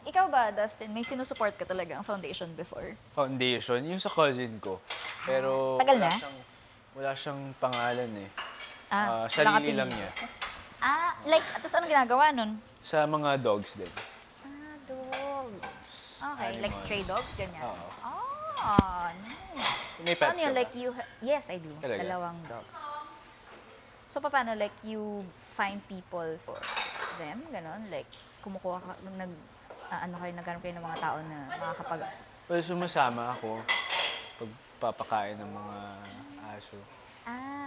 ikaw ba, Dustin, may sinusuport ka talaga ang foundation before? Foundation, yung sa cousin ko. Pero Tagal na? wala siyang pangalan eh. Wala ka Sarili lang pinili. niya. Like, tapos anong ginagawa nun? Sa mga dogs din. Dogs. Okay, like Animal. stray dogs, ganyan? Oo. Nice. May So, pets ano ka yun, ba? like yes, I do. Talaga? Dalawang dogs. So, paano, like, you find people for them, ganon? Like, kumukuha ka, nagkaroon kayo ng mga tao na makakapag... Well, sumasama ako pagpapakain ng mga aso.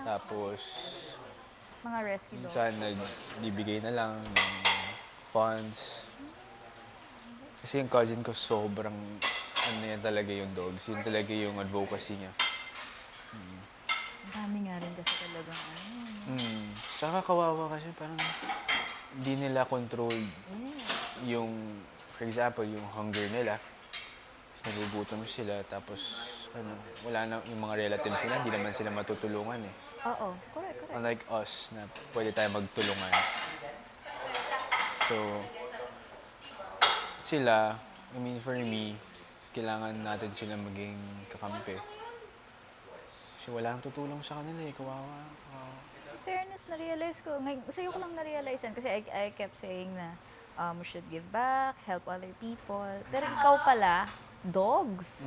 Tapos, Mga rescue dogs. minsan nagbibigay na lang ng funds. Kasi yung cousin ko sobrang, ano yan talaga yung dogs. Yun talaga yung advocacy niya. Ang dami nga rin kasi talagang Tsaka kawawa kasi parang hindi nila controlled yung, for example, yung hunger nila. Nagugutom sila, tapos wala na yung mga relatives nila, hindi naman sila matutulungan eh. Oo, correct. Unlike us na pwede tayo magtulungan. So, sila, I mean for me, kailangan natin sila maging kakampi. Kasi wala nang tutulong sa kanila eh, kawawa. Fairness, na-realize ko. Sa'yo ko lang na-realize yan kasi I kept saying na we should give back, help other people. Pero ikaw pala, dogs.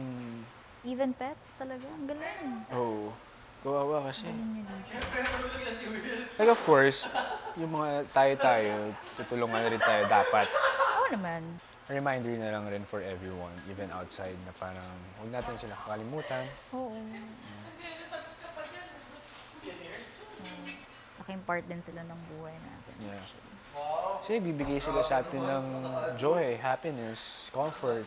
Even pets talaga. Ang galing. Oo, kawawa kasi. Galing niya dito. Like of course, yung mga tayo-tayo, tutulungan rin tayo dapat. Oo naman. A reminder na lang rin for everyone, even outside, na parang huwag natin sila kakalimutan. Oo. Laking part din sila ng buhay natin. Yeah. Kasi bibigay sila sa atin ng joy, happiness, comfort.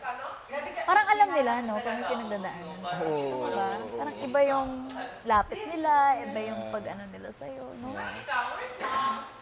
Parang alam nila, no? Kung may pinagdadaanan. Oo. Diba? Parang iba yung lapit nila, iba yung pag-ano nila sa'yo, no? Yeah.